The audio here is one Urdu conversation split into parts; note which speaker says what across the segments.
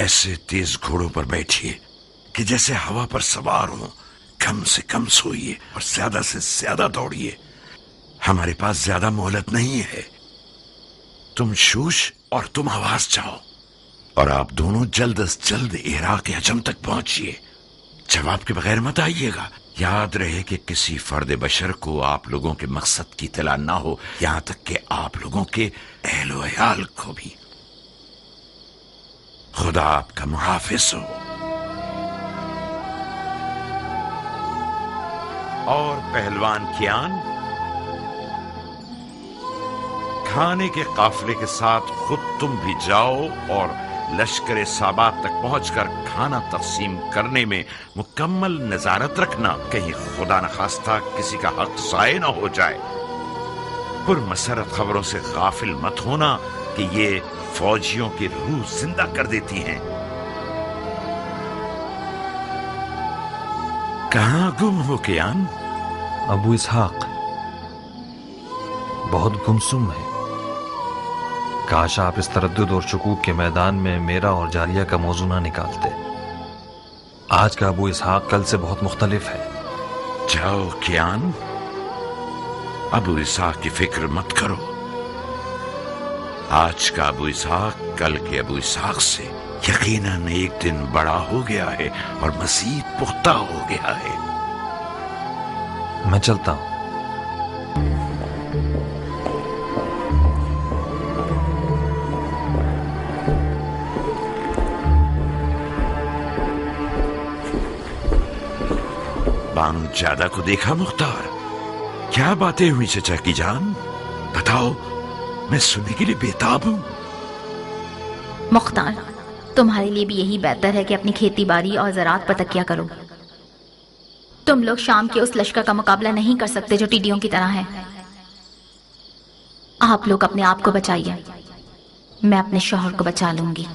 Speaker 1: ایسے تیز گھوڑوں پر بیٹھیے کہ جیسے ہوا پر سوار ہوں، کم سے کم سوئیے اور زیادہ سے زیادہ دوڑیے۔ ہمارے پاس زیادہ مہلت نہیں ہے۔ تم شوش اور تم حواس جاؤ، اور آپ دونوں جلد از جلد عراق عجم تک پہنچیے۔ جواب کے بغیر مت آئیے گا۔ یاد رہے کہ کسی فرد بشر کو آپ لوگوں کے مقصد کی اطلاع نہ ہو، یہاں تک کہ آپ لوگوں کے اہل و عیال کو بھی۔ خدا آپ کا محافظ ہو۔ اور پہلوان کیان، کھانے کے قافلے کے ساتھ خود تم بھی جاؤ اور لشکر سابات تک پہنچ کر کھانا تقسیم کرنے میں مکمل نظارت رکھنا، کہیں خدا نخواستہ کسی کا حق ضائع نہ ہو جائے۔ پرمسرت خبروں سے غافل مت ہونا کہ یہ فوجیوں کی روح زندہ کر دیتی ہیں۔ کہاں گم ہو کیان؟
Speaker 2: ابو اسحاق بہت گمسم ہے۔ کاش آپ اس تردد اور شکوک کے میدان میں میرا اور جاریہ کا موضوع نہ نکالتے۔ آج کا ابو اسحاق کل سے بہت مختلف ہے۔
Speaker 1: جاؤ کیان، ابو اسحاق کی فکر مت کرو۔ آج کا ابو اسحاق کل کے ابو اسحاق سے یقیناً ایک دن بڑا ہو گیا ہے اور مزید پختہ ہو گیا ہے۔
Speaker 2: میں چلتا ہوں۔
Speaker 1: بانو جادہ کو دیکھا مختار؟ کیا باتیں ہوئی چچا کی جان؟ بتاؤ، میں سننے کے لیے بےتاب ہوں۔
Speaker 3: مختار، تمہارے لیے بھی یہی بہتر ہے کہ اپنی کھیتی باڑی اور زراعت پر تکیہ کرو۔ تم لوگ شام کے اس لشکر کا مقابلہ نہیں کر سکتے جو ٹڈیوں کی طرح ہے۔ آپ لوگ اپنے آپ کو بچائیے، میں اپنے شوہر کو بچا لوں گی۔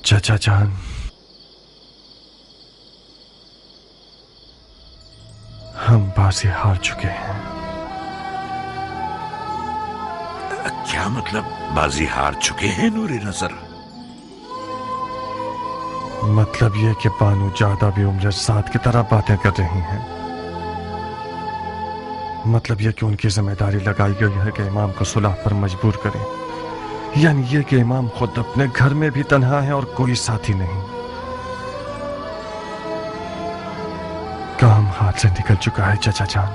Speaker 4: چچا جان، ہم بازی ہار چکے ہیں۔
Speaker 1: کیا مطلب بازی ہار چکے ہیں نور نظر؟
Speaker 4: مطلب یہ کہ بانو جادہ بھی عمر سعد کی طرح باتیں کر رہی ہیں۔ مطلب یہ کہ ان کی ذمہ داری لگائی گئی ہے کہ امام کو صلح پر مجبور کریں، یعنی یہ کہ امام خود اپنے گھر میں بھی تنہا ہے اور کوئی ساتھی نہیں۔ کام ہاتھ سے نکل چکا ہے چچا جان۔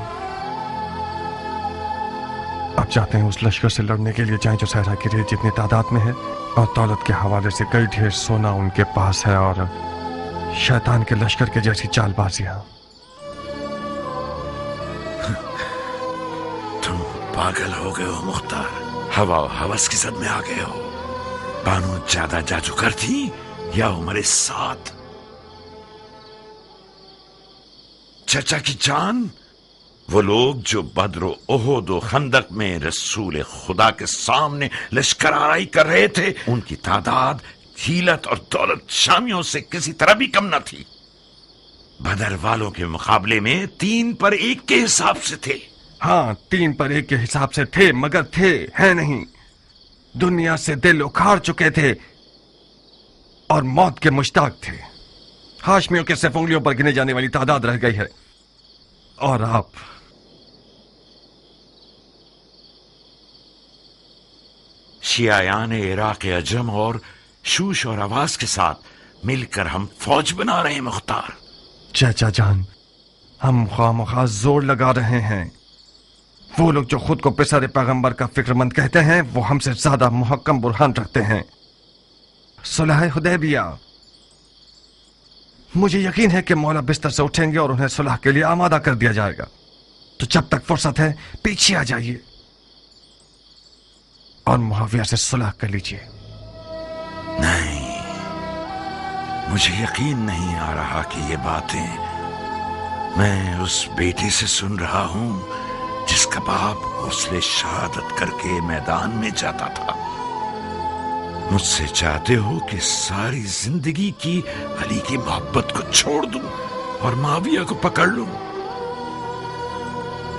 Speaker 4: اب چاہتے ہیں اس لشکر سے لڑنے کے لیے جائیں جو صحرا کی ریت جتنی تعداد میں ہے، اور دولت کے حوالے سے کئی ڈھیر سونا ان کے پاس ہے، اور شیطان کے لشکر کے جیسی چال بازیاں۔
Speaker 1: تم پاگل ہو گئے ہو مختار، ہوا و ہوس کی زد میں آ گئے ہو۔ بانو زیادہ جادوگر تھی یا عمر سعد؟ چچا کی جان، وہ لوگ جو بدر و احد و خندق میں رسول خدا کے سامنے لشکر آرائی کر رہے تھے، ان کی تعداد، حیلت اور دولت شامیوں سے کسی طرح بھی کم نہ تھی۔ بدر والوں کے مقابلے میں 3 پر 1 کے حساب سے تھے۔
Speaker 4: ہاں، 3 پر 1 کے حساب سے تھے، مگر تھے ہیں نہیں۔ دنیا سے دل اکھاڑ چکے تھے اور موت کے مشتاق تھے۔ ہاشمیوں کے صرف انگلیوں پر گنے جانے والی تعداد رہ گئی ہے، اور آپ
Speaker 1: شیعیان عراق عجم اور شوش اور آواز کے ساتھ مل کر ہم فوج بنا رہے ہیں مختار۔
Speaker 4: چچا جان، ہم خواہ مخواہ زور لگا رہے ہیں۔ وہ لوگ جو خود کو پسر پیغمبر کا فکر مند کہتے ہیں، وہ ہم سے زیادہ محکم برہان رکھتے ہیں۔ صلح حدیبیہ، مجھے یقین ہے کہ مولا بستر سے اٹھیں گے اور انہیں صلح کے لیے آمادہ کر دیا جائے گا۔ تو جب تک فرصت ہے پیچھے آ جائیے اور معاویہ سے صلح کر لیجیے۔
Speaker 1: نہیں، مجھے یقین نہیں آ رہا کہ یہ باتیں میں اس بیٹے سے سن رہا ہوں جس کا باپ غسل شہادت کر کے میدان میں جاتا تھا۔ مجھ سے چاہتے ہو کہ ساری زندگی کی علی کی محبت کو چھوڑ دوں اور معاویہ کو پکڑ لوں؟